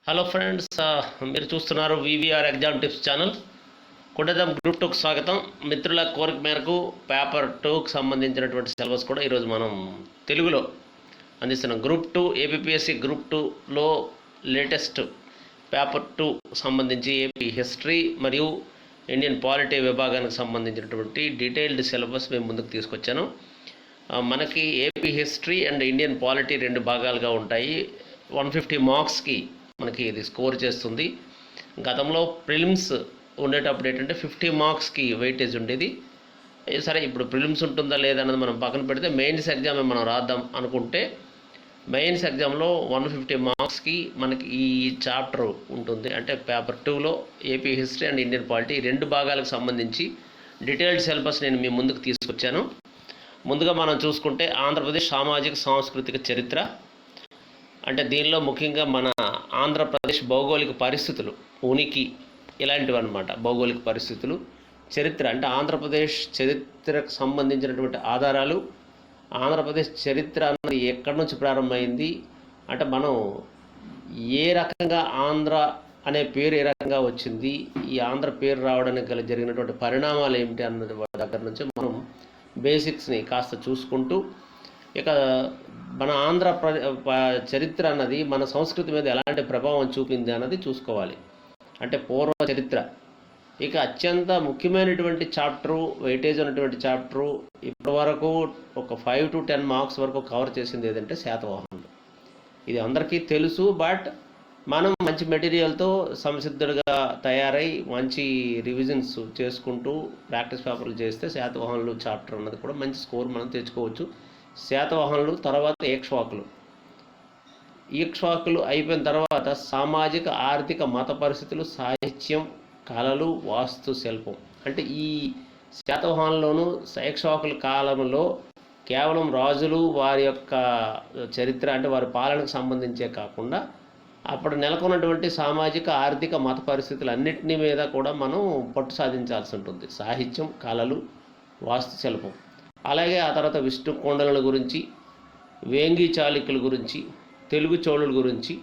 Hello friends, మీరు చూస్తున్నారు VVR exam tips channel. కొట్టేద్దాం గ్రూప్ 2కు స్వాగతం. మిత్రుల కోరిక మేరకు పేపర్ 2కు సంబంధించినటువంటి సిలబస్ కూడా ఈరోజు మనం తెలుగులో అందిస్తున్నాం. గ్రూప్ 2 ఏపీఎస్సి గ్రూప్ 2లో లేటెస్ట్ పేపర్ 2 సంబంధించి ఏపీ హిస్టరీ మరియు ఇండియన్ పాలిటీ విభాగానికి సంబంధించినటువంటి డీటెయిల్డ్ సిలబస్ మేము ముందుకు తీసుకొచ్చాను. మనకి AP history and Indian polity రెండు భాగాలుగా ఉంటాయి. 150 మార్క్స్కి మనకి ఇది స్కోర్ చేస్తుంది. గతంలో ప్రిలిమ్స్ ఉండేటప్పుడు ఏంటంటే 50 మార్క్స్కి వెయిటేజ్ ఉండేది. సరే, ఇప్పుడు ప్రిలిమ్స్ ఉంటుందా లేదా అన్నది మనం పక్కన పెడితే మెయిన్స్ ఎగ్జామ్ మనం రాద్దాం అనుకుంటే మెయిన్స్ ఎగ్జామ్లో 150 మార్క్స్కి మనకి ఈ చాప్టర్ ఉంటుంది. అంటే పేపర్ 2లో AP history and Indian polity రెండు భాగాలకు సంబంధించి డీటెయిల్డ్ సిలబస్ నేను మీ ముందుకు తీసుకొచ్చాను. ముందుగా మనం చూసుకుంటే ఆంధ్రప్రదేశ్ సామాజిక సాంస్కృతిక చరిత్ర, అంటే దీనిలో ముఖ్యంగా మన ఆంధ్రప్రదేశ్ భౌగోళిక పరిస్థితులు, ఉనికి, ఇలాంటివి అన్నమాట. భౌగోళిక పరిస్థితులు, చరిత్ర అంటే ఆంధ్రప్రదేశ్ చరిత్రకు సంబంధించినటువంటి ఆధారాలు, ఆంధ్రప్రదేశ్ చరిత్ర అన్నది ఎక్కడి నుంచి ప్రారంభమైంది, అంటే మనం ఏ రకంగా ఆంధ్ర అనే పేరు ఏ రకంగా వచ్చింది, ఈ ఆంధ్ర పేరు రావడానికి గల జరిగినటువంటి పరిణామాలు ఏమిటి అన్నది దగ్గర నుంచి మనం బేసిక్స్ని కాస్త చూసుకుంటూ, ఇక మన ఆంధ్ర చరిత్ర అన్నది మన సంస్కృతి మీద ఎలాంటి ప్రభావం చూపింది అన్నది చూసుకోవాలి. అంటే పూర్వ చరిత్ర. ఇక అత్యంత ముఖ్యమైనటువంటి చాప్టరు, వెయిటేజ్ ఉన్నటువంటి చాప్టరు, ఇప్పటి వరకు ఒక 5 to 10 మార్క్స్ వరకు కవర్ చేసింది ఏదంటే శాతవాహనులు. ఇది అందరికీ తెలుసు, బట్ మనం మంచి మెటీరియల్తో సంసిద్ధుడిగా తయారై మంచి రివిజన్స్ చేసుకుంటూ ప్రాక్టీస్ పేపర్లు చేస్తే శాతవాహనులు చాప్టర్ అన్నది కూడా మంచి స్కోర్ మనం తెచ్చుకోవచ్చు. శాతవాహనులు తర్వాత ఈక్ష్వాకులు అయిపోయిన తర్వాత సామాజిక ఆర్థిక మత పరిస్థితులు, సాహిత్యం, కళలు, వాస్తు శిల్పం. అంటే ఈ శాతవాహనుల్లోనూ ఈక్ష్వాకుల కాలంలో కేవలం రాజులు వారి యొక్క చరిత్ర అంటే వారి పాలనకు సంబంధించే కాకుండా అప్పుడు నెలకొన్నటువంటి సామాజిక ఆర్థిక మత పరిస్థితులు అన్నింటినీ మీద కూడా మనం పట్టు సాధించాల్సి ఉంటుంది. సాహిత్యం, కళలు, వాస్తు శిల్పం. అలాగే ఆ తర్వాత విష్ణు కొండల గురించి, వేంగి చాళుక్యుల గురించి, తెలుగు చోళుల గురించి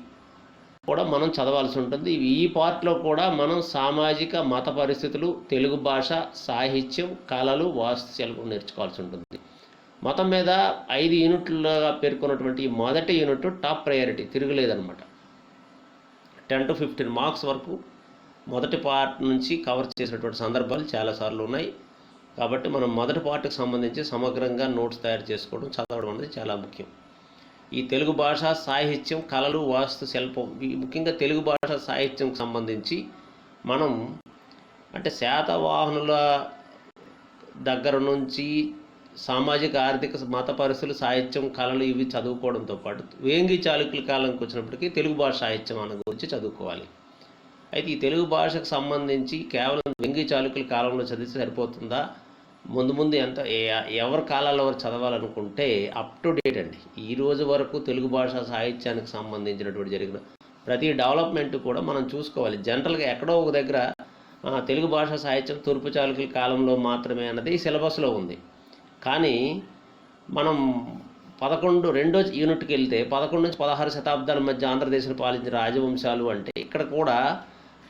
కూడా మనం చదవాల్సి ఉంటుంది. ఈ పార్ట్లో కూడా మనం సామాజిక మత పరిస్థితులు, తెలుగు భాష, సాహిత్యం, కళలు, వాస్తు శిల్పం నేర్చుకోవాల్సి ఉంటుంది. మొత్తం మీద 5 యూనిట్లుగా పేర్కొన్నటువంటి ఈ మొదటి యూనిట్ టాప్ ప్రయారిటీ, తిరగలేదన్నమాట. 10 to 15 మార్క్స్ వరకు మొదటి పార్ట్ నుంచి కవర్ చేసినటువంటి సందర్భాలు చాలాసార్లు ఉన్నాయి. కాబట్టి మనం మొదటి పార్ట్కి సంబంధించి సమగ్రంగా నోట్స్ తయారు చేసుకోవడం, చదవడం అనేది చాలా ముఖ్యం. ఈ తెలుగు భాష, సాహిత్యం, కళలు, వాస్తు శిల్పం, ముఖ్యంగా తెలుగు భాష సాహిత్యంకి సంబంధించి మనం అంటే శాతవాహనుల దగ్గర నుంచి సామాజిక ఆర్థిక మత పరిస్థితులు, సాహిత్యం, కళలు ఇవి చదువుకోవడంతో పాటు వేంగి చాళుక్యుల కాలంకి వచ్చినప్పటికీ తెలుగు భాష సాహిత్యం అన్న గురించి చదువుకోవాలి. అయితే ఈ తెలుగు భాషకు సంబంధించి కేవలం వేంగి చాళుక్యుల కాలంలో చదివితే సరిపోతుందా? ముందు ఎంత ఎవరి కాలాల్లో ఎవరు చదవాలనుకుంటే అప్ టు డేట్ అండి. ఈ రోజు వరకు తెలుగు భాష సాహిత్యానికి సంబంధించినటువంటి జరిగిన ప్రతి డెవలప్మెంట్ కూడా మనం చూసుకోవాలి. జనరల్గా ఎక్కడో ఒక దగ్గర తెలుగు భాష సాహిత్యం తూర్పు చాళుక్యుల కాలంలో మాత్రమే అన్నది సిలబస్లో ఉంది. కానీ మనం 2వ యూనిట్కి వెళ్తే 11 నుంచి 16 శతాబ్దాల మధ్య ఆంధ్రదేశాన్ని పాలించిన రాజవంశాలు అంటే ఇక్కడ కూడా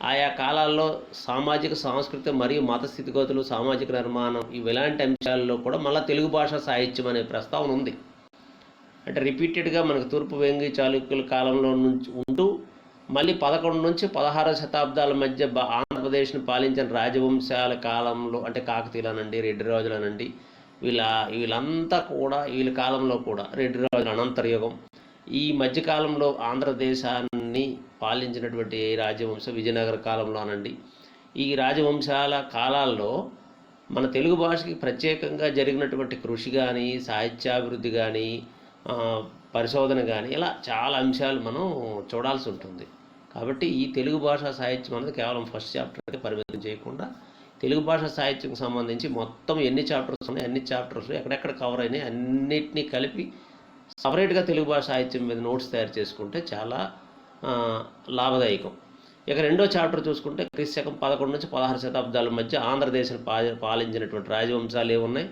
ఆయా కాలాల్లో సామాజిక సాంస్కృతిక మరియు మత స్థితిగతులు, సామాజిక నిర్మాణం ఇలాంటి అంశాల్లో కూడా మళ్ళీ తెలుగు భాష సాహిత్యం అనే ప్రస్తావన ఉంది. అంటే రిపీటెడ్గా మనకు తూర్పు వేంగి చాళుక్యుల కాలంలో నుంచి ఉంటూ మళ్ళీ 11 నుంచి 16 శతాబ్దాల మధ్య ఆంధ్రప్రదేశ్ని పాలించిన రాజవంశాల కాలంలో అంటే కాకతీయులనండి, రెడ్డి రాజులనండి, వీళ్ళంతా కూడా వీళ్ళ కాలంలో కూడా రెడ్డి రాజుల అనంతరయుగం, ఈ మధ్యకాలంలో ఆంధ్రదేశాన్ని పాలించినటువంటి రాజవంశం విజయనగర కాలంలో అనండి, ఈ రాజవంశాల కాలాల్లో మన తెలుగు భాషకి ప్రత్యేకంగా జరిగినటువంటి కృషి కానీ, సాహిత్యాభివృద్ధి కానీ, పరిశోధన కానీ, ఇలా చాలా అంశాలు మనం చూడాల్సి ఉంటుంది. కాబట్టి ఈ తెలుగు భాష సాహిత్యం అనేది కేవలం ఫస్ట్ చాప్టర్కి పరిమితం చేయకుండా తెలుగు భాష సాహిత్యంకి సంబంధించి మొత్తం ఎన్ని చాప్టర్స్ ఉన్నాయి, అన్ని చాప్టర్స్ ఎక్కడెక్కడ కవర్ అయినాయి అన్నిటినీ కలిపి సపరేట్గా తెలుగు భాష సాహిత్యం మీద నోట్స్ తయారు చేసుకుంటే చాలా లాభదాయకం. ఇక 2వ చాప్టర్ చూసుకుంటే క్రీస్తు 11 నుంచి 16 శతాబ్దాల మధ్య ఆంధ్రదేశాన్ని పాలించినటువంటి రాజవంశాలు ఏమున్నాయి,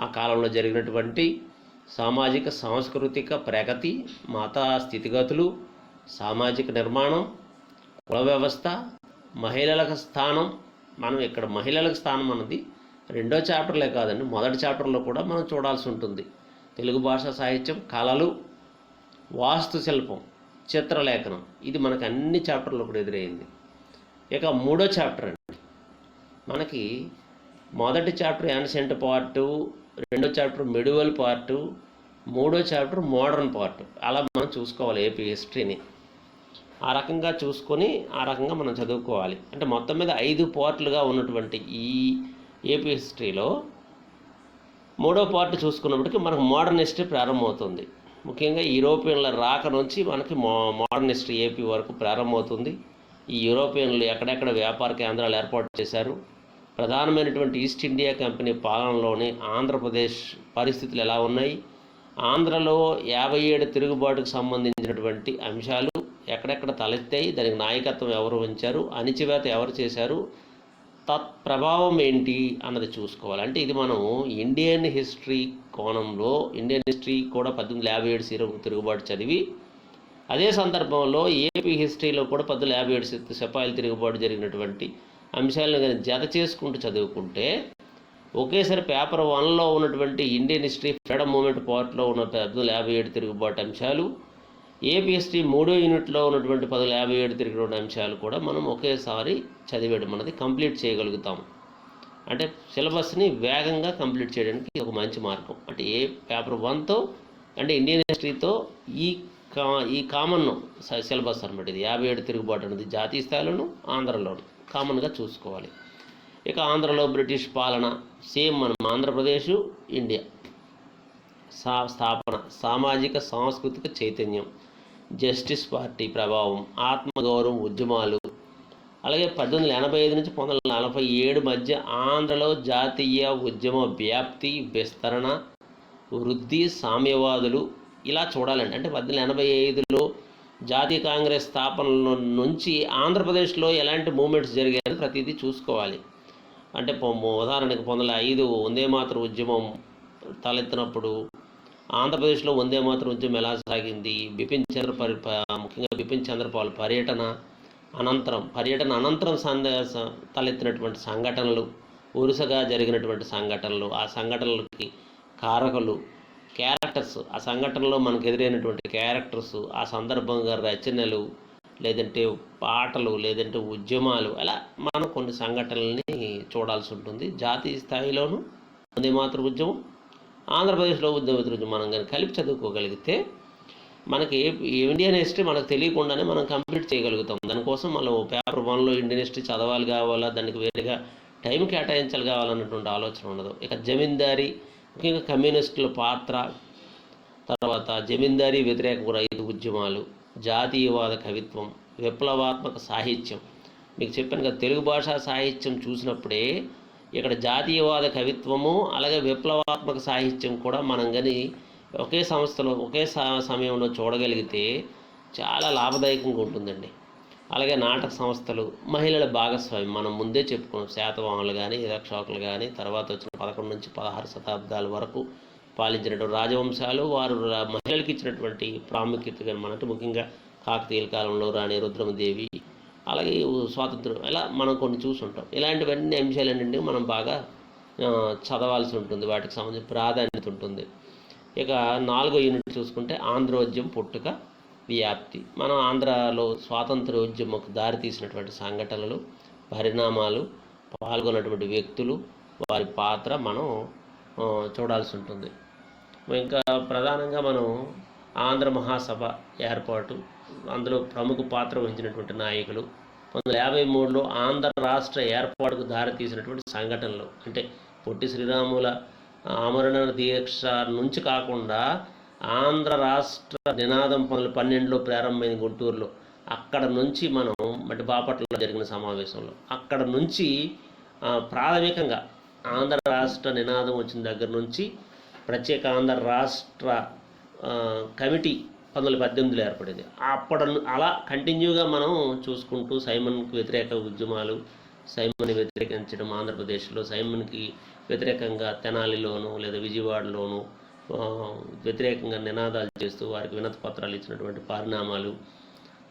ఆ కాలంలో జరిగినటువంటి సామాజిక సాంస్కృతిక ప్రగతి, మత స్థితిగతులు, సామాజిక నిర్మాణం, కుల వ్యవస్థ, మహిళలకు స్థానం. మనం ఇక్కడ మహిళలకు స్థానం అన్నది రెండో చాప్టర్లే కాదండి, మొదటి చాప్టర్లో కూడా మనం చూడాల్సి ఉంటుంది. తెలుగు భాషా సాహిత్యం, కళలు, వాస్తుశిల్పం, చిత్రలేఖనం, ఇది మనకు అన్ని చాప్టర్లో కూడా ఎదురైంది. ఇక మూడో చాప్టర్ అండి, మనకి మొదటి చాప్టర్ యాన్షియంట్ పార్టు, రెండో చాప్టర్ మెడివల్ పార్టు, మూడో చాప్టర్ మోడర్న్ పార్ట్. అలా మనం చూసుకోవాలి ఏపీ హిస్టరీని. ఆ రకంగా చూసుకొని ఆ రకంగా మనం చదువుకోవాలి. అంటే మొత్తం మీద 5 పార్ట్లుగా ఉన్నటువంటి ఈ ఏపీ హిస్టరీలో మూడో పార్ట్ చూసుకున్నప్పటికీ మనకు మోడర్న్ హిస్టరీ ప్రారంభమవుతుంది. ముఖ్యంగా యూరోపియన్ల రాక నుంచి మనకి మోడర్న్ హిస్టరీ ఏపీ వరకు ప్రారంభమవుతుంది. ఈ యూరోపియన్లు ఎక్కడెక్కడ వ్యాపార కేంద్రాలు ఏర్పాటు చేశారు, ప్రధానమైనటువంటి ఈస్ట్ ఇండియా కంపెనీ పాలనలోని ఆంధ్రప్రదేశ్ పరిస్థితులు ఎలా ఉన్నాయి, ఆంధ్రలో 57 తిరుగుబాటుకు సంబంధించినటువంటి అంశాలు ఎక్కడెక్కడ తలెత్తాయి, దానికి నాయకత్వం ఎవరు వహించారు, అణిచివేత ఎవరు చేశారు, తత్ప్రభావం ఏంటి అన్నది చూసుకోవాలి. అంటే ఇది మనం ఇండియన్ హిస్టరీ కోణంలో, ఇండియన్ హిస్టరీ కూడా 1857 తిరుగుబాటు చదివి, అదే సందర్భంలో ఏపీ హిస్టరీలో కూడా 1857 సిపాయిల తిరుగుబాటు జరిగినటువంటి అంశాలను కానీ జత చేసుకుంటూ చదువుకుంటే ఒకేసారి పేపర్ 1లో ఉన్నటువంటి ఇండియన్ హిస్టరీ ఫ్రీడమ్ మూమెంట్ పార్ట్లో ఉన్న 1857 తిరుగుబాటు అంశాలు, ఏపీ హిస్టరీ 3వ యూనిట్లో ఉన్నటువంటి 1857 తిరుగుబాటు అంశాలు కూడా మనం ఒకేసారి చదివేయడం అన్నది కంప్లీట్ చేయగలుగుతాం. అంటే సిలబస్ని వేగంగా కంప్లీట్ చేయడానికి ఒక మంచి మార్గం. అంటే ఏ పేపర్ 1తో అంటే ఇండియన్ హిస్టరీతో ఈ కామన్ సిలబస్ అనమాట. ఇది 57 తిరుగుబాటు అనేది జాతీయ స్థాయిలోను ఆంధ్రలోను కామన్గా చూసుకోవాలి. ఇక ఆంధ్రలో బ్రిటిష్ పాలన సేమ్ మనం ఆంధ్రప్రదేశ్, ఇండియా స్థాపన, సామాజిక సాంస్కృతిక చైతన్యం, జస్టిస్ పార్టీ ప్రభావం, ఆత్మగౌరవం ఉద్యమాలు, అలాగే 1885 నుంచి 1947 మధ్య ఆంధ్రలో జాతీయ ఉద్యమ వ్యాప్తి, విస్తరణ, వృద్ధి, సామ్యవాదులు, ఇలా చూడాలండి. అంటే 1885లో జాతీయ కాంగ్రెస్ స్థాపనలో నుంచి ఆంధ్రప్రదేశ్లో ఎలాంటి మూమెంట్స్ జరిగాయని ప్రతిదీ చూసుకోవాలి. అంటే ఉదాహరణకు 1905 వందే మాతర ఉద్యమం తలెత్తినప్పుడు ఆంధ్రప్రదేశ్లో వందే మాతర ఉద్యమం ఎలా సాగింది, ముఖ్యంగా బిపిన్ చంద్రపాల్ పర్యటన అనంతరం తలెత్తినటువంటి సంఘటనలు, వరుసగా జరిగినటువంటి సంఘటనలు, ఆ సంఘటనలకి కారకులు, క్యారెక్టర్స్, ఆ సంఘటనలో మనకు ఎదురైనటువంటి క్యారెక్టర్స్, ఆ సందర్భంగా రచనలు, లేదంటే పాటలు, లేదంటే ఉద్యమాలు, అలా మనం కొన్ని సంఘటనల్ని చూడాల్సి ఉంటుంది. జాతీయ స్థాయిలోనూ వందే మాతర ఉద్యమం, ఆంధ్రప్రదేశ్లో వందే మాతర ఉద్యమం మనం కానీ కలిపి చదువుకోగలిగితే మనకి ఇండియన్ హిస్టరీ మనకు తెలియకుండానే మనం కంప్లీట్ చేయగలుగుతాం. దానికోసం మనం పేపర్ 1లో ఇండియన్ హిస్టరీ చదవాలి కావాలా, దానికి వేరేగా టైం కేటాయించాలి కావాలన్నటువంటి ఆలోచన ఉండదు. ఇక జమీందారీ, ముఖ్యంగా కమ్యూనిస్టుల పాత్ర, తర్వాత జమీందారీ వ్యతిరేక రైతు ఉద్యమాలు, జాతీయవాద కవిత్వం, విప్లవాత్మక సాహిత్యం. మీకు చెప్పాను కదా, తెలుగు భాషా సాహిత్యం చూసినప్పుడే ఇక్కడ జాతీయవాద కవిత్వము అలాగే విప్లవాత్మక సాహిత్యం కూడా మనం కానీ ఒకే సంస్థలో ఒకే సమయంలో చూడగలిగితే చాలా లాభదాయకంగా ఉంటుందండి. అలాగే నాటక సంస్థలు, మహిళల భాగస్వామ్యం మనం ముందే చెప్పుకున్నాం. శాతవాహనులు కానీ, ఇరక్షోకులు కానీ, తర్వాత వచ్చిన 11 నుంచి 16 శతాబ్దాల వరకు పాలించినటువంటి రాజవంశాలు వారు మహిళలకు ఇచ్చినటువంటి ప్రాముఖ్యత కానీ మనకు ముఖ్యంగా కాకతీయుల కాలంలో రాణి రుద్రమదేవి, అలాగే స్వాతంత్రం, ఇలా మనం కొన్ని చూసుంటాం. ఇలాంటివన్నీ అంశాలన్నింటినీ మనం బాగా చదవాల్సి ఉంటుంది, వాటికి సంబంధించిన ప్రాధాన్యత ఉంటుంది. ఇక 4వ యూనిట్ చూసుకుంటే ఆంధ్రోద్యమం పుట్టుక వ్యాప్తి. మనం ఆంధ్రాలో స్వాతంత్ర ఉద్యమకు దారితీసినటువంటి సంఘటనలు, పరిణామాలు, పాల్గొన్నటువంటి వ్యక్తులు, వారి పాత్ర మనం చూడాల్సి ఉంటుంది. ఇంకా ప్రధానంగా మనం ఆంధ్ర మహాసభ ఏర్పాటు, అందులో ప్రముఖ పాత్ర వహించినటువంటి నాయకులు, 1953లో ఆంధ్ర రాష్ట్ర ఏర్పాటుకు దారితీసినటువంటి సంఘటనలు, అంటే పొట్టి శ్రీరాముల ఆమరణ దీక్ష నుంచి కాకుండా ఆంధ్ర రాష్ట్ర నినాదం 1912లో ప్రారంభమైన గుంటూరులో, అక్కడ నుంచి మనం బాపట్లలో జరిగిన సమావేశంలో అక్కడ నుంచి ప్రాథమికంగా ఆంధ్ర రాష్ట్ర నినాదం వచ్చిన దగ్గర నుంచి ప్రత్యేక ఆంధ్ర రాష్ట్ర కమిటీ 1918లో ఏర్పడింది. అలా కంటిన్యూగా మనం చూసుకుంటూ సైమన్కి వ్యతిరేక ఉద్యమాలు, సైమన్ని వ్యతిరేకించడం ఆంధ్రప్రదేశ్లో, సైమన్కి వ్యతిరేకంగా తెనాలిలోను లేదా విజయవాడలోను వ్యతిరేకంగా నినాదాలు చేస్తూ వారికి వినతి పత్రాలు ఇచ్చినటువంటి పరిణామాలు,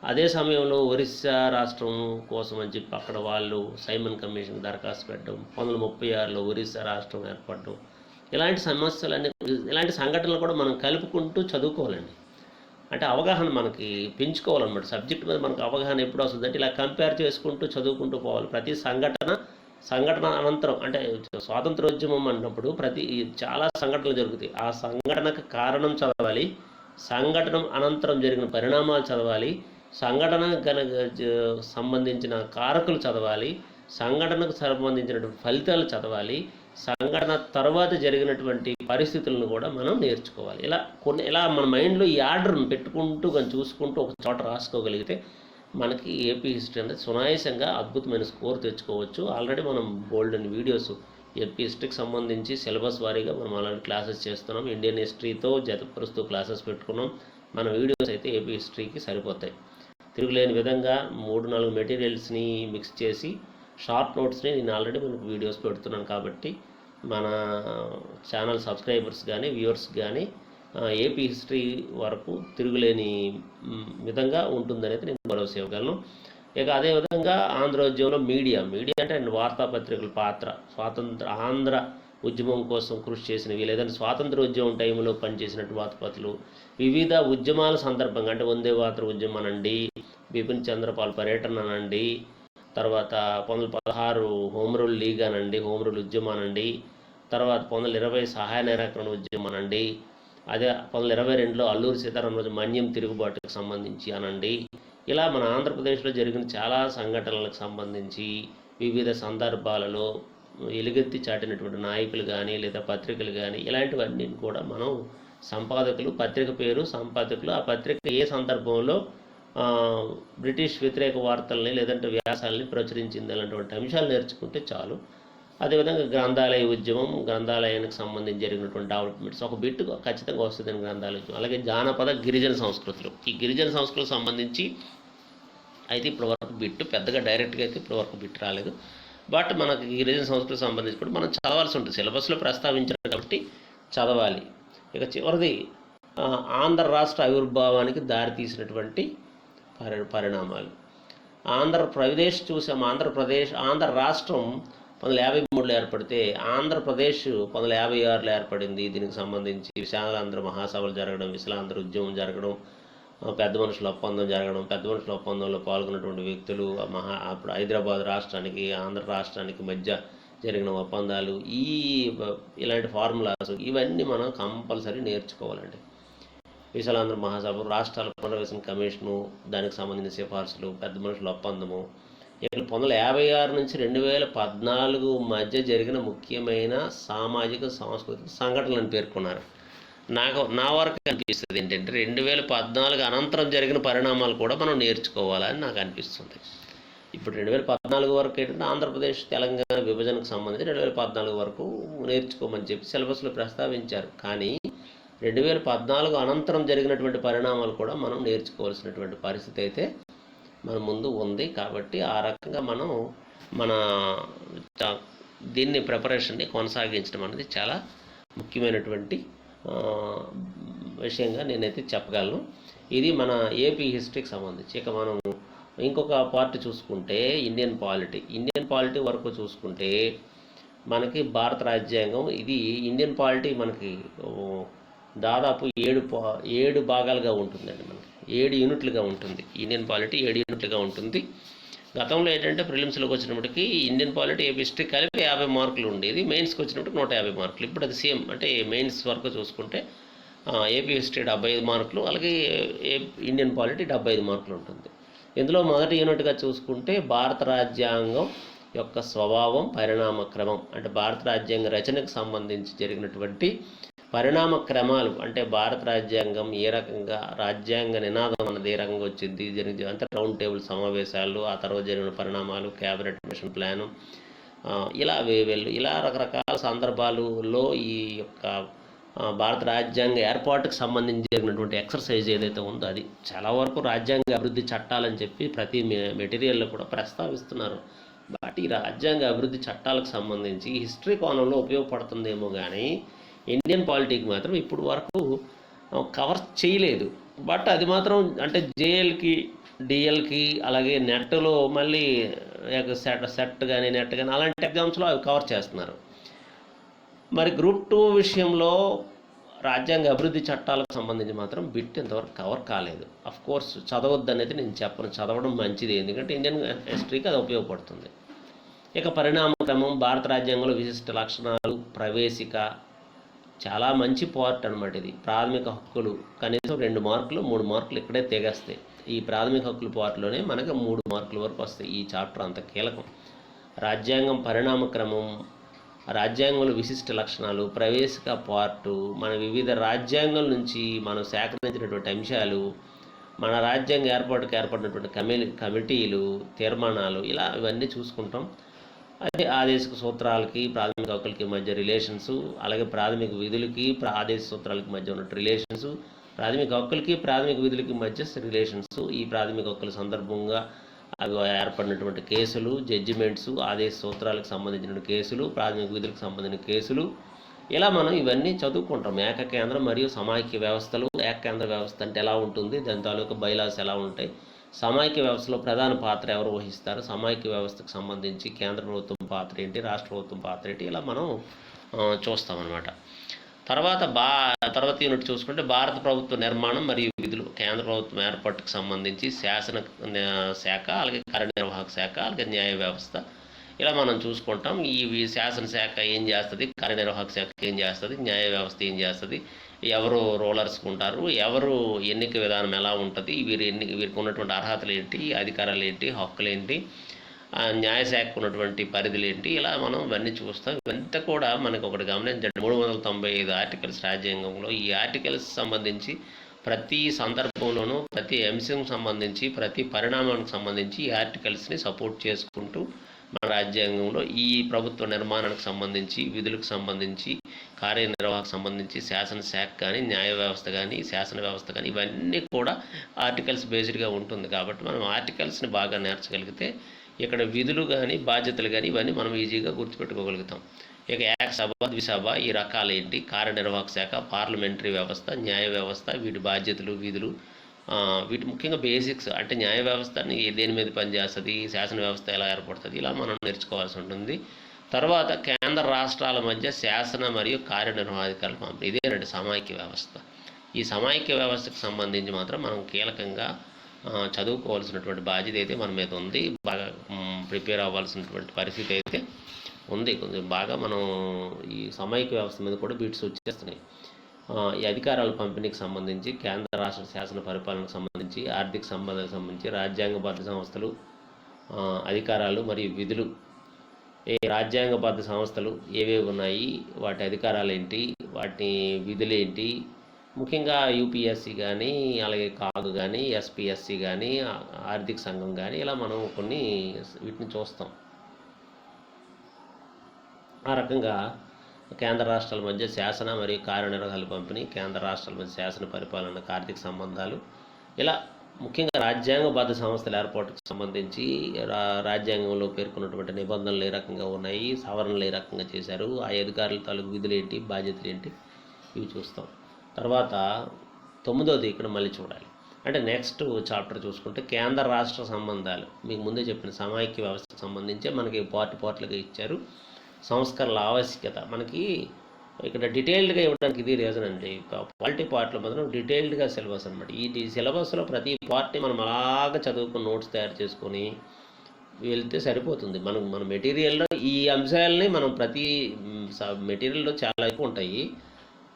అదే సమయంలో ఒరిస్సా రాష్ట్రం కోసం అని చెప్పి అక్కడ వాళ్ళు సైమన్ కమిషన్ దరఖాస్తు పెట్టడం, 1936లో ఒరిస్సా రాష్ట్రం ఏర్పడడం, ఇలాంటి సమస్యలన్నీ, ఇలాంటి సంఘటనలు కూడా మనం కలుపుకుంటూ చదువుకోవాలండి. అంటే అవగాహన మనకి పెంచుకోవాలన్నమాట. సబ్జెక్ట్ మీద మనకు అవగాహన ఎప్పుడు వస్తుందంటే ఇలా కంపేర్ చేసుకుంటూ చదువుకుంటూ పోవాలి. ప్రతి సంఘటన అనంతరం, అంటే స్వాతంత్రోద్యమం అన్నప్పుడు చాలా సంఘటనలు జరుగుతాయి. ఆ సంఘటనకు కారణం చదవాలి, సంఘటన అనంతరం జరిగిన పరిణామాలు చదవాలి, సంఘటన సంబంధించిన కారకులు చదవాలి, సంఘటనకు సంబంధించినటువంటి ఫలితాలు చదవాలి, సంఘటన తర్వాత జరిగినటువంటి పరిస్థితులను కూడా మనం నేర్చుకోవాలి. ఇలా మన మైండ్లో ఈ ఆర్డర్ని పెట్టుకుంటూ కానీ చూసుకుంటూ ఒక చోట రాసుకోగలిగితే మనకి ఏపీ హిస్టరీ అనేది సునాయాసంగా అద్భుతమైన స్కోర్ తెచ్చుకోవచ్చు. ఆల్రెడీ మనం బోల్డ్ అని వీడియోస్ ఏపీ హిస్టరీకి సంబంధించి సిలబస్ వారీగా మనం అలాంటి క్లాసెస్ చేస్తున్నాం. ఇండియన్ హిస్టరీతో జతపరుస్తూ క్లాసెస్ పెట్టుకున్నాం. మన వీడియోస్ అయితే ఏపీ హిస్టరీకి సరిపోతాయి. తిరుగులేని విధంగా 3-4 మెటీరియల్స్ని మిక్స్ చేసి షార్ట్ నోట్స్ని నేను ఆల్రెడీ మనకు వీడియోస్ పెడుతున్నాను. కాబట్టి మన ఛానల్ సబ్స్క్రైబర్స్ కానీ వ్యూవర్స్ కానీ ఏపీ హిస్టరీ వరకు తిరుగులేని విధంగా ఉంటుందనేది నేను భరోసా ఇవ్వగలను. ఇక అదేవిధంగా ఆంధ్రోద్యమంలో మీడియా అంటే వార్తాపత్రికల పాత్ర, ఆంధ్ర ఉద్యమం కోసం కృషి చేసినవి, లేదంటే స్వాతంత్రోద్యమం టైంలో పనిచేసినట్టు వార్తాపత్రికలు, వివిధ ఉద్యమాల సందర్భంగా, అంటే వందే మాతరం ఉద్యమం అనండి, బిపిన్ చంద్రపాల్ పర్యటన అనండి, తర్వాత 1916 హోమ్ రూల్ లీగ్ అనండి, హోమ్ రూల్ ఉద్యమం అనండి, తర్వాత 1920 సహాయ నిరాకరణ ఉద్యమం అనండి, అదే 1922లో అల్లూరి సీతారామరాజు మన్యం తిరుగుబాటుకు సంబంధించి అనండి, ఇలా మన ఆంధ్రప్రదేశ్లో జరిగిన చాలా సంఘటనలకు సంబంధించి వివిధ సందర్భాలలో ఎలుగెత్తి చాటినటువంటి నాయకులు కానీ లేదా పత్రికలు కానీ ఇలాంటివన్నీ కూడా మనం సంపాదకులు, పత్రిక పేరు సంపాదకులు, ఆ పత్రిక ఏ సందర్భంలో బ్రిటిష్ వ్యతిరేక వార్తల్ని లేదంటే వ్యాసాలని ప్రచురించింది అలాంటి అంశాలు నేర్చుకుంటే చాలు. అదేవిధంగా గ్రంథాలయ ఉద్యమం, గ్రంథాలయానికి సంబంధించి జరిగినటువంటి డెవలప్మెంట్స్ ఒక బిట్ ఖచ్చితంగా వస్తుందని గ్రంథాలయ ఉద్యమం. అలాగే జానపద గిరిజన సంస్కృతులు, ఈ గిరిజన సంస్కృతులకు సంబంధించి అయితే ఇప్పటివరకు బిట్ పెద్దగా డైరెక్ట్గా అయితే ఇప్పటివరకు బిట్ రాలేదు. బట్ మనకి గిరిజన సంస్కృతికి సంబంధించి కూడా మనం చదవాల్సి ఉంటుంది. సిలబస్లో ప్రస్తావించారు కాబట్టి చదవాలి. ఇక చివరిది ఆంధ్ర రాష్ట్ర ఆవిర్భావానికి దారితీసినటువంటి పరిణామాలు. ఆంధ్రప్రదేశ్ చూసాం. ఆంధ్ర రాష్ట్రం 1953లో ఏర్పడితే ఆంధ్రప్రదేశ్ 1956లో ఏర్పడింది. దీనికి సంబంధించి విశాలాంధ్ర మహాసభలు జరగడం, విశాలాంధ్ర ఉద్యమం జరగడం, పెద్ద మనుషుల ఒప్పందం జరగడం, పెద్ద మనుషుల ఒప్పందంలో పాల్గొన్నటువంటి వ్యక్తులు, అప్పుడు హైదరాబాద్ రాష్ట్రానికి ఆంధ్ర రాష్ట్రానికి మధ్య జరిగిన ఒప్పందాలు, ఇలాంటి ఫార్ములాస్ ఇవన్నీ మనం కంపల్సరీ నేర్చుకోవాలండి. విశాలాంధ్ర మహాసభ, రాష్ట్రాల పునర్విభజన కమిషను, దానికి సంబంధించిన సిఫార్సులు, పెద్ద మనుషుల ఒప్పందము, ఇక్కడ 1956 నుంచి 2014 మధ్య జరిగిన ముఖ్యమైన సామాజిక సాంస్కృతిక సంఘటనలను పేర్కొన్నారు. నా వరకు అనిపిస్తుంది ఏంటంటే 2014 అనంతరం జరిగిన పరిణామాలు కూడా మనం నేర్చుకోవాలని నాకు అనిపిస్తుంది. ఇప్పుడు 2014 వరకు ఏంటంటే ఆంధ్రప్రదేశ్ తెలంగాణ విభజనకు సంబంధించి 2014 వరకు నేర్చుకోమని చెప్పి సిలబస్లో ప్రస్తావించారు. కానీ 2014 అనంతరం జరిగినటువంటి పరిణామాలు కూడా మనం నేర్చుకోవాల్సినటువంటి పరిస్థితి అయితే మన ముందు ఉంది. కాబట్టి ఆ రకంగా మనం దీన్ని ప్రిపరేషన్ని కొనసాగించడం అనేది చాలా ముఖ్యమైనటువంటి విషయంగా నేనైతే చెప్పగలను. ఇది మన ఏపీ హిస్టరీకి సంబంధించి. ఇక మనం ఇంకొక పార్ట్ చూసుకుంటే ఇండియన్ పాలిటీ వరకు చూసుకుంటే మనకి భారత రాజ్యాంగం, ఇది ఇండియన్ పాలిటీ మనకి దాదాపు 7 భాగాలుగా ఉంటుందండి. మనకి 7 యూనిట్లుగా ఉంటుంది. ఇండియన్ పాలిటీ 7 యూనిట్లుగా ఉంటుంది. గతంలో ఏంటంటే ప్రిలిమ్స్లోకి వచ్చినప్పటికీ ఇండియన్ పాలిటీ ఏపీ హిస్టరీ కలిపి 50 మార్కులు ఉండేది, మెయిన్స్కి వచ్చినప్పుడు 150 మార్కులు. ఇప్పుడు అది సేమ్, అంటే మెయిన్స్ వరకు చూసుకుంటే ఏపీ హిస్టరీ 75 మార్కులు, అలాగే ఇండియన్ పాలిటీ 75 మార్కులు ఉంటుంది. ఇందులో మొదటి యూనిట్గా చూసుకుంటే భారత రాజ్యాంగం యొక్క స్వభావం, పరిణామ క్రమం, అంటే భారత రాజ్యాంగ రచనకు సంబంధించి జరిగినటువంటి పరిణామ క్రమాలు, అంటే భారత రాజ్యాంగం ఏ రకంగా, రాజ్యాంగ నినాదం అన్నది ఏ రకంగా వచ్చింది, జరిగింది అంటే రౌండ్ టేబుల్ సమావేశాలు, ఆ తర్వాత జరిగిన పరిణామాలు, క్యాబినెట్ మిషన్ ప్లాను, ఇలా రకరకాల సందర్భాలలో ఈ యొక్క భారత రాజ్యాంగ ఏర్పాటుకు సంబంధించి జరిగినటువంటి ఎక్సర్సైజ్ ఏదైతే ఉందో అది చాలా వరకు రాజ్యాంగ అభివృద్ధి చట్టాలని చెప్పి ప్రతి మెటీరియల్లో కూడా ప్రస్తావిస్తున్నారు. బట్ ఈ రాజ్యాంగ అభివృద్ధి చట్టాలకు సంబంధించి హిస్టరీ కోణంలో ఉపయోగపడుతుందేమో కానీ ఇండియన్ పాలిటీకి మాత్రం ఇప్పుడు వరకు కవర్ చేయలేదు. బట్ అది మాత్రం అంటే జేఎల్కి డిఎల్కి అలాగే నెట్లో మళ్ళీ సెట్ కానీ నెట్ కానీ అలాంటి ఎగ్జామ్స్లో అవి కవర్ చేస్తున్నారు. మరి గ్రూప్ 2 విషయంలో రాజ్యాంగ అభివృద్ధి చట్టాలకు సంబంధించి మాత్రం బిట్ ఇంతవరకు కవర్ కాలేదు. కోర్స్ చదవద్దు అనేది నేను చెప్పను, చదవడం మంచిది, ఎందుకంటే ఇండియన్ హిస్టరీకి అది ఉపయోగపడుతుంది. ఇక పరిణామ క్రమం, భారత రాజ్యాంగంలో విశిష్ట లక్షణాలు, ప్రవేశిక చాలా మంచి పార్ట్ అనమాట ఇది. ప్రాథమిక హక్కులు కనీసం 2 మార్కులు 3 మార్కులు ఇక్కడే తెగేస్తాయి. ఈ ప్రాథమిక హక్కుల పార్ట్లోనే మనకి 3 మార్కుల వరకు వస్తాయి. ఈ చాప్టర్ అంత కీలకం. రాజ్యాంగం పరిణామ క్రమం, రాజ్యాంగంలో విశిష్ట లక్షణాలు, ప్రవేశిక పార్టు, మన వివిధ రాజ్యాంగం నుంచి మనం సేకరించినటువంటి అంశాలు, మన రాజ్యాంగ ఏర్పడినటువంటి కమిటీలు, తీర్మానాలు, ఇలా ఇవన్నీ చూసుకుంటాం. అదే ఆదేశిక సూత్రాలకి ప్రాథమిక హక్కులకి మధ్య రిలేషన్స్, అలాగే ప్రాథమిక విధులకి ఆదేశిక సూత్రాలకి మధ్య ఉన్న రిలేషన్స్, ప్రాథమిక హక్కులకి ప్రాథమిక విధులకి మధ్య రిలేషన్స్, ఈ ప్రాథమిక హక్కుల సందర్భంగా అవి ఏర్పడినటువంటి కేసులు, జడ్జిమెంట్స్, ఆదేశ సూత్రాలకు సంబంధించిన కేసులు, ప్రాథమిక విధులకు సంబంధించిన కేసులు, ఇలా మనం ఇవన్నీ చదువుకుంటాం. ఏకకేంద్ర మరియు సమాఖ్య వ్యవస్థలు, ఏకకేంద్ర వ్యవస్థ అంటే ఎలా ఉంటుంది, దాని తాలూకా బైలాస్ ఎలా ఉంటాయి, సమాఖ్య వ్యవస్థలో ప్రధాన పాత్ర ఎవరు వహిస్తారు, సమాఖ్య వ్యవస్థకు సంబంధించి కేంద్ర ప్రభుత్వం పాత్ర ఏంటి, రాష్ట్ర ప్రభుత్వం పాత్ర ఏంటి, ఇలా మనం చూస్తామన్నమాట. తర్వాత యూనిట్ చూసుకుంటే భారత ప్రభుత్వ నిర్మాణం మరియు విధులు, కేంద్ర ప్రభుత్వం ఏర్పాటుకు సంబంధించి శాసన శాఖ, అలాగే కార్యనిర్వాహక శాఖ, అలాగే న్యాయ వ్యవస్థ, ఇలా మనం చూసుకుంటాం. ఈ శాసనశాఖ ఏం చేస్తుంది, కార్యనిర్వాహక శాఖ ఏం చేస్తుంది, న్యాయ వ్యవస్థ ఏం చేస్తుంది, ఎవరు రూలర్స్ ఉంటారు, ఎవరు ఎన్నిక విధానం ఎలా ఉంటుంది, వీరికి ఉన్నటువంటి అర్హతలు ఏంటి, అధికారాలు ఏంటి, హక్కులు ఏంటి, న్యాయశాఖకు ఉన్నటువంటి పరిధులు ఏంటి, ఇలా మనం ఇవన్నీ చూస్తాం. ఇవంతా కూడా మనకు ఒకటి గమనించండి, 395 ఆర్టికల్స్ రాజ్యాంగంలో. ఈ ఆర్టికల్స్ సంబంధించి ప్రతి సందర్భంలోనూ, ప్రతి అంశం సంబంధించి, ప్రతి పరిణామానికి సంబంధించి ఈ ఆర్టికల్స్ని సపోర్ట్ చేసుకుంటూ మన రాజ్యాంగంలో ఈ ప్రభుత్వ నిర్మాణానికి సంబంధించి, విధులకు సంబంధించి, కార్యనిర్వాహకు సంబంధించి, శాసనశాఖ కానీ, న్యాయ వ్యవస్థ కానీ, శాసన వ్యవస్థ కానీ, ఇవన్నీ కూడా ఆర్టికల్స్ బేస్డ్గా ఉంటుంది. కాబట్టి మనం ఆర్టికల్స్ని బాగా నేర్చగలిగితే ఇక్కడ విధులు కానీ, బాధ్యతలు కానీ, ఇవన్నీ మనం ఈజీగా గుర్తుపెట్టుకోగలుగుతాం. ఇక ఏకసభ, ద్విసభ, ఈ రకాలు ఏంటి, కార్యనిర్వాహక శాఖ, పార్లమెంటరీ వ్యవస్థ, న్యాయ వ్యవస్థ, వీటి బాధ్యతలు, విధులు, వీటి ముఖ్యంగా బేసిక్స్ అంటే న్యాయ వ్యవస్థని దేని మీద పనిచేస్తుంది, శాసన వ్యవస్థ ఎలా ఏర్పడుతుంది, ఇలా మనం నేర్చుకోవాల్సి ఉంటుంది. తర్వాత కేంద్ర రాష్ట్రాల మధ్య శాసన మరియు కార్యనిర్వాహాధికారుల పంపిణీ, ఇదేనండి సమాఖ్య వ్యవస్థ. ఈ సమాఖ్య వ్యవస్థకు సంబంధించి మాత్రం మనం కీలకంగా చదువుకోవాల్సినటువంటి బాధ్యత అయితే మన మీద ఉంది. బాగా ప్రిపేర్ అవ్వాల్సినటువంటి పరిస్థితి అయితే ఉంది. కొంచెం బాగా మనం ఈ సమైక్య వ్యవస్థ మీద కూడా బీట్స్ వచ్చేస్తున్నాయి. ఈ అధికారాల పంపిణీకి సంబంధించి, కేంద్ర రాష్ట్ర శాసన పరిపాలనకు సంబంధించి, ఆర్థిక సంబంధాలకు సంబంధించి, రాజ్యాంగబద్ధ సంస్థలు, అధికారాలు మరియు విధులు, ఏ రాజ్యాంగబద్ధ సంస్థలు ఏవేవి ఉన్నాయి, వాటి అధికారాలు ఏంటి, వాటి విధులు ఏంటి, ముఖ్యంగా యూపీఎస్సీ కానీ, అలాగే కాగ్ కానీ, ఎస్పీఎస్సీ కానీ, ఆర్థిక సంఘం కానీ, ఇలా మనం కొన్ని వీటిని చూస్తాం. ఆ రకంగా కేంద్ర రాష్ట్రాల మధ్య శాసన మరియు కార్యనిర్వహణ పంపిణీ, కేంద్ర రాష్ట్రాల మధ్య శాసన పరిపాలన, ఆర్థిక సంబంధాలు, ఇలా ముఖ్యంగా రాజ్యాంగబద్ధ సంస్థల ఏర్పాటుకు సంబంధించి రాజ్యాంగంలో పేర్కొన్నటువంటి నిబంధనలు ఏ రకంగా ఉన్నాయి, సవరణలు ఏ రకంగా చేశారు, ఆ అధికారుల తాలూకు విధులు ఏంటి, బాధ్యతలు ఏంటి, ఇవి చూస్తాం. తర్వాత 9వది ఇక్కడ మళ్ళీ చూడాలి. అంటే నెక్స్ట్ చాప్టర్ చూసుకుంటే కేంద్ర రాష్ట్ర సంబంధాలు. మీకు ముందే చెప్పిన సమాఖ్య వ్యవస్థకు సంబంధించి మనకి పార్ట్లుగా ఇచ్చారు. సంస్కరణల ఆవశ్యకత మనకి ఇక్కడ డీటెయిల్డ్గా ఇవ్వడానికి ఇది రీజన్ అండి. పాలిటీ పార్ట్లో మాత్రం డీటెయిల్డ్గా సిలబస్ అనమాట. ఈ సిలబస్లో ప్రతి పార్ట్ని మనం అలాగా చదువుకుని నోట్స్ తయారు చేసుకొని వెళ్తే సరిపోతుంది. మన మెటీరియల్లో ఈ అంశాలని మనం ప్రతి మెటీరియల్లో చాలా ఎక్కువ ఉంటాయి.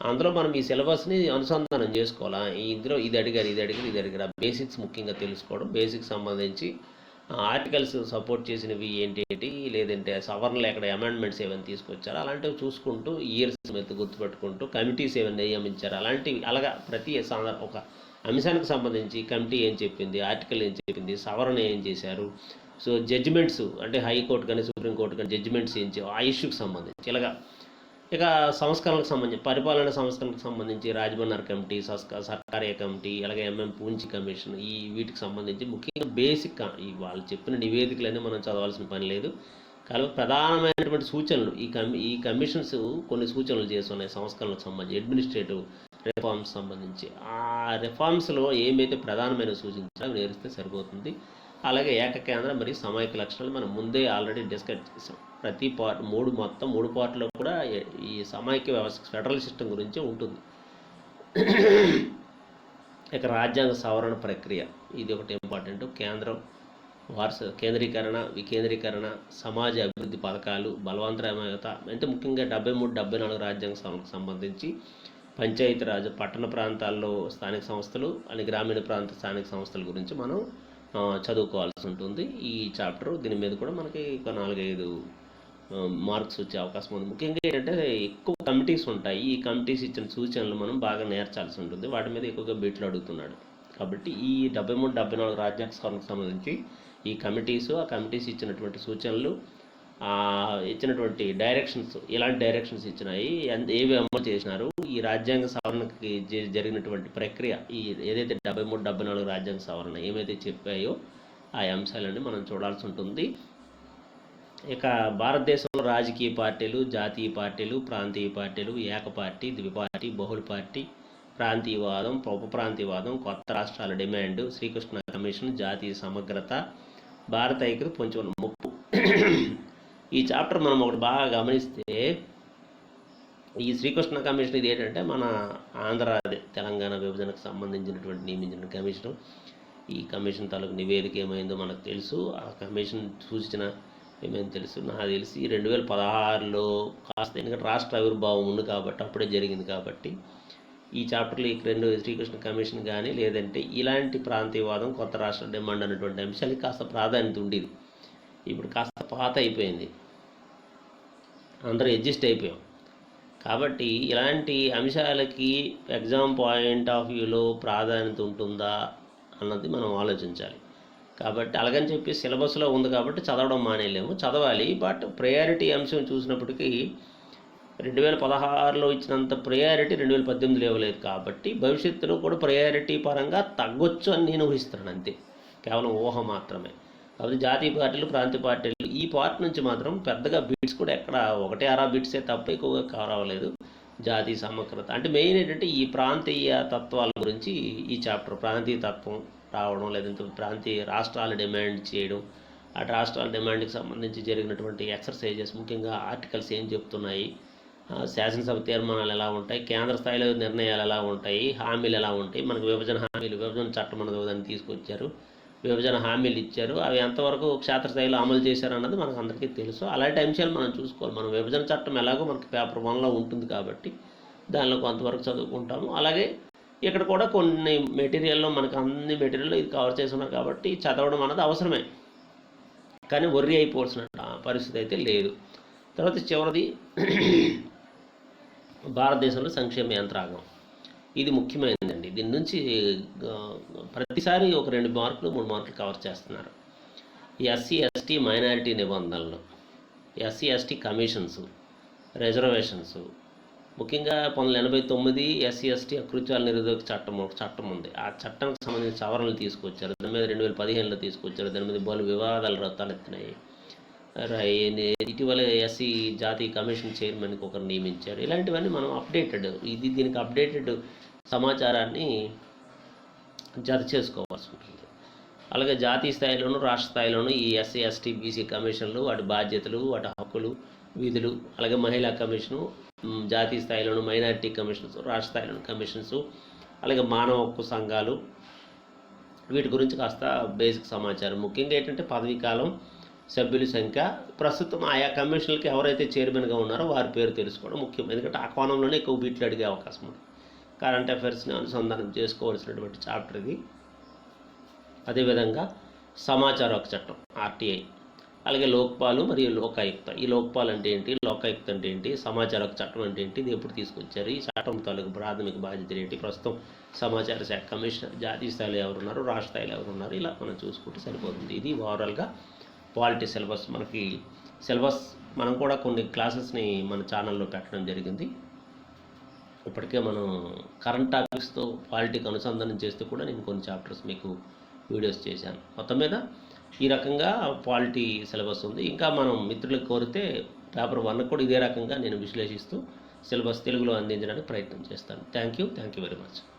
అందులో మనం ఈ సిలబస్ని అనుసంధానం చేసుకోవాలా. ఇందులో ఇది అడిగారు. బేసిక్స్ ముఖ్యంగా తెలుసుకోవడం, బేసిక్స్ సంబంధించి ఆర్టికల్స్ సపోర్ట్ చేసినవి ఏంటి, లేదంటే సవరణలు ఎక్కడ అమెండ్మెంట్స్ ఏమైనా తీసుకొచ్చారో అలాంటివి చూసుకుంటూ, ఇయర్స్ మీద గుర్తుపెట్టుకుంటూ, కమిటీస్ ఏమైనా నియమించారు అలాంటివి, అలాగా ప్రతి ఒక అంశానికి సంబంధించి కమిటీ ఏం చెప్పింది, ఆర్టికల్ ఏం చెప్పింది, సవరణ ఏం చేశారు, సో జడ్జిమెంట్స్ అంటే హైకోర్టు కానీ సుప్రీంకోర్టు కానీ జడ్జిమెంట్స్ ఏం చేయాలి, ఆ ఇష్యూకి సంబంధించి ఇలాగా. ఇక సంస్కరణలకు సంబంధించి, పరిపాలన సంస్కరణకు సంబంధించి రాజ్బన్నర్ కమిటీ, సర్కారీ కమిటీ, అలాగే పూంచి కమిషన్, వీటికి సంబంధించి ముఖ్యంగా బేసిక్ వాళ్ళు చెప్పిన నివేదికలన్నీ మనం చదవాల్సిన పని లేదు. కానీ ప్రధానమైనటువంటి సూచనలు ఈ కమిషన్స్ కొన్ని సూచనలు చేస్తున్నాయి సంస్కరణలకు సంబంధించి. అడ్మినిస్ట్రేటివ్ రిఫార్మ్స్ సంబంధించి. ఆ రిఫార్మ్స్లో ఏమైతే ప్రధానమైన సూచించారో అవి నేర్పిస్తే సరిపోతుంది. అలాగే ఏకకేంద్ర మరియు సమైక్య లక్షణాలు మనం ముందే ఆల్రెడీ డిస్కస్ చేసాం. ప్రతి పార్ట్ మొత్తం మూడు పార్ట్లో కూడా ఈ సమైక్య వ్యవస్థ ఫెడరల్ సిస్టమ్ గురించే ఉంటుంది. ఇక రాజ్యాంగ సవరణ ప్రక్రియ ఇది ఒకటి ఇంపార్టెంట్. కేంద్రీకరణ, వికేంద్రీకరణ, సమాజ అభివృద్ధి పథకాలు, బలవంతరాయత, అంటే ముఖ్యంగా 73, 74 రాజ్యాంగ సవరణకు సంబంధించి పంచాయతీరాజ్, పట్టణ ప్రాంతాల్లో స్థానిక సంస్థలు అని గ్రామీణ ప్రాంత స్థానిక సంస్థల గురించి మనం చదువుకోవాల్సి ఉంటుంది. ఈ చాప్టర్ దీని మీద కూడా మనకి ఒక 4-5 మార్క్స్ వచ్చే అవకాశం ఉంది. ముఖ్యంగా ఏంటంటే ఎక్కువ కమిటీస్ ఉంటాయి. ఈ కమిటీస్ ఇచ్చిన సూచనలు మనం బాగా నేర్చాల్సి ఉంటుంది. వాటి మీద ఎక్కువగా బీట్లు అడుగుతున్నాడు. కాబట్టి ఈ 73, 74 రాజ్యాంగ సవరణకు సంబంధించి ఈ కమిటీస్, ఆ కమిటీస్ ఇచ్చినటువంటి సూచనలు, ఇచ్చినటువంటి డైరెక్షన్స్, ఎలాంటి డైరెక్షన్స్ ఇచ్చినాయి, ఏవి అమలు చేసినారు, ఈ రాజ్యాంగ సవరణకి జరిగినటువంటి ప్రక్రియ, ఈ ఏదైతే 73, 74 రాజ్యాంగ సవరణ ఏమైతే చెప్పాయో ఆ అంశాలన్నీ మనం చూడాల్సి ఉంటుంది. ఇక భారతదేశంలో రాజకీయ పార్టీలు, జాతీయ పార్టీలు, ప్రాంతీయ పార్టీలు, ఏకపార్టీ, ద్విపార్టీ, బహుళ పార్టీ, ప్రాంతీయవాదం, ఉపప్రాంతీయవాదం, కొత్త రాష్ట్రాల డిమాండ్, శ్రీకృష్ణ కమిషన్, జాతీయ సమగ్రత, భారత ఐక్యత, కొంచెం ముప్పు. ఈ చాప్టర్ మనం ఒకటి బాగా గమనిస్తే ఈ శ్రీకృష్ణ కమిషన్ ఇది ఏంటంటే మన ఆంధ్ర తెలంగాణ విభజనకు సంబంధించినటువంటి నియమించిన కమిషను. ఈ కమిషన్ తాలూకు నివేదిక ఏమైందో మనకు తెలుసు. ఆ కమిషన్ సూచన ఏమైందో తెలుసు. నాకు తెలిసి 2016లో కాస్త, ఎందుకంటే రాష్ట్ర ఆవిర్భావం ఉంది కాబట్టి అప్పుడే జరిగింది కాబట్టి ఈ చాప్టర్లో ఈ 2 శ్రీకృష్ణ కమిషన్ కానీ లేదంటే ఇలాంటి ప్రాంతీయవాదం, కొత్త రాష్ట్ర డిమాండ్ అనేటువంటి అంశాలకి కాస్త ప్రాధాన్యత ఉండేది. ఇప్పుడు కాస్త పాత అయిపోయింది, అందరూ అడ్జస్ట్ అయిపోయాం. కాబట్టి ఇలాంటి అంశాలకి ఎగ్జామ్ పాయింట్ ఆఫ్ వ్యూలో ప్రాధాన్యత ఉంటుందా అన్నది మనం ఆలోచించాలి. కాబట్టి అలాగని చెప్పి సిలబస్లో ఉంది కాబట్టి చదవడం మానేయలేము, చదవాలి. బట్ ప్రయారిటీ అంశం చూసినప్పటికీ 2016లో ఇచ్చినంత ప్రయారిటీ 2018లో ఇవ్వలేదు కాబట్టి భవిష్యత్తులో కూడా ప్రయారిటీ పరంగా తగ్గొచ్చు అని నేను ఊహిస్తున్నాను. అంతే, కేవలం ఊహ మాత్రమే. కాబట్టి జాతీయ పార్టీలు, ప్రాంతీయ పార్టీలు ఈ పార్ట్ నుంచి మాత్రం పెద్దగా బీట్స్ కూడా ఎక్కడ 1-6 బీట్సే తప్ప ఎక్కువగా కవర్ అవ్వలేదు. జాతీయ సమగ్రత అంటే మెయిన్ ఏంటంటే ఈ ప్రాంతీయ తత్వాల గురించి ఈ చాప్టర్, ప్రాంతీయ తత్వం రావడం, లేదంటే ప్రాంతీయ రాష్ట్రాలు డిమాండ్ చేయడం, ఆ రాష్ట్రాల డిమాండ్కి సంబంధించి జరిగినటువంటి ఎక్సర్సైజెస్, ముఖ్యంగా ఆర్టికల్స్ ఏం చెప్తున్నాయి, శాసనసభ తీర్మానాలు ఎలా ఉంటాయి, కేంద్ర స్థాయిలో నిర్ణయాలు ఎలా ఉంటాయి, హామీలు ఎలా ఉంటాయి, మనకు విభజన హామీలు, విభజన చట్టం అన్నది దాన్ని తీసుకొచ్చారు, విభజన హామీలు ఇచ్చారు, అవి ఎంతవరకు క్షేత్రస్థాయిలో అమలు చేశారు అన్నది మనకు అందరికీ తెలుసు. అలాంటి అంశాలు మనం చూసుకోవాలి. మనం విభజన చట్టం ఎలాగో మనకి పేపర్ 1లో ఉంటుంది కాబట్టి దానిలో కొంతవరకు చదువుకుంటాము. అలాగే ఇక్కడ కూడా కొన్ని మెటీరియల్లో మనకు అన్ని మెటీరియల్లో ఇది కవర్ చేసి ఉన్నాం కాబట్టి చదవడం అన్నది అవసరమే, కానీ వర్రీ అయిపోవాల్సిన పరిస్థితి అయితే లేదు. తర్వాత చివరిది భారతదేశంలో సంక్షేమ యంత్రాంగం. ఇది ముఖ్యమైనదండి. దీని నుంచి ప్రతిసారి ఒక 2 మార్కులు 3 మార్కులు కవర్ చేస్తున్నారు. ఎస్సీ ఎస్టీ మైనారిటీ నిబంధనలు, ఎస్సీ ఎస్టీ కమిషన్స్, రిజర్వేషన్స్, ముఖ్యంగా 1989 ఎస్సీ ఎస్టీ అకృత్యాల నిరోధక చట్టం ఉంది. ఆ చట్టానికి సంబంధించిన సవరణలు తీసుకొచ్చారు. దాని మీద 2015లో తీసుకొచ్చారు. దాని మీద పలు వివాదాలు తలెత్తినాయి. ఇటీవల ఎస్సీ జాతీయ కమిషన్ చైర్మన్కి ఒకరు నియమించారు. ఇలాంటివన్నీ మనం అప్డేటెడ్, దీనికి అప్డేటెడ్ సమాచారాన్ని జత చేసుకోవాల్సి ఉంటుంది. అలాగే జాతీయ స్థాయిలోను రాష్ట్ర స్థాయిలోను ఈ ఎస్సీ ఎస్టీ బీసీ కమిషన్లు, వాటి బాధ్యతలు, వాటి హక్కులు, విధులు, అలాగే మహిళా కమిషను, జాతీయ స్థాయిలోను మైనారిటీ కమిషన్స్, రాష్ట్ర స్థాయిలోను కమిషన్స్, అలాగే మానవ హక్కు సంఘాలు, వీటి గురించి కాస్త బేసిక్ సమాచారం. ముఖ్యంగా ఏంటంటే పదవీ కాలం, సభ్యుల సంఖ్య, ప్రస్తుతం ఆయా కమిషన్లకి ఎవరైతే చైర్మన్గా ఉన్నారో వారి పేరు తెలుసుకోవడం ముఖ్యం. ఎందుకంటే ఆ కోణంలోనే ఎక్కువ బీట్లు అడిగే అవకాశం ఉంది. కరెంట్ అఫైర్స్ని అనుసంధానం చేసుకోవాల్సినటువంటి చాప్టర్ ఇది. అదేవిధంగా సమాచార హక్కు చట్టం ఆర్టీఐ, అలాగే లోక్పాల్ మరియు లోకాయుక్త. ఈ లోక్పాల్ అంటే ఏంటి, లోకాయుక్త అంటే ఏంటి, సమాచార హక్కు చట్టం అంటే ఏంటి, ఇది ఎప్పుడు తీసుకొచ్చారు, ఈ చట్టం తాలూకు ప్రాథమిక బాధ్యతలు ఏంటి, ప్రస్తుతం సమాచార శాఖ కమిషనర్ జాతీయ స్థాయిలో ఎవరున్నారు, రాష్ట్ర స్థాయిలో ఎవరున్నారు, ఇలా మనం చూసుకుంటే సరిపోతుంది. ఇది ఓవరాల్గా పాలిటీ సిలబస్. మనకి సిలబస్ మనం కూడా కొన్ని క్లాసెస్ని మన ఛానల్లో పెట్టడం జరిగింది. ఇప్పటికే మనం కరెంట్ టాపిక్స్తో పాలిటీకి అనుసంధానం చేస్తూ కూడా నేను కొన్ని చాప్టర్స్ మీకు వీడియోస్ చేశాను. మొత్తం మీద ఈ రకంగా పాలిటీ సిలబస్ ఉంది. ఇంకా మనం మిత్రులకు కోరితే పేపర్ 1 కూడా ఇదే రకంగా నేను విశ్లేషిస్తూ సిలబస్ తెలుగులో అందించడానికి ప్రయత్నం చేస్తాను. Thank you very much.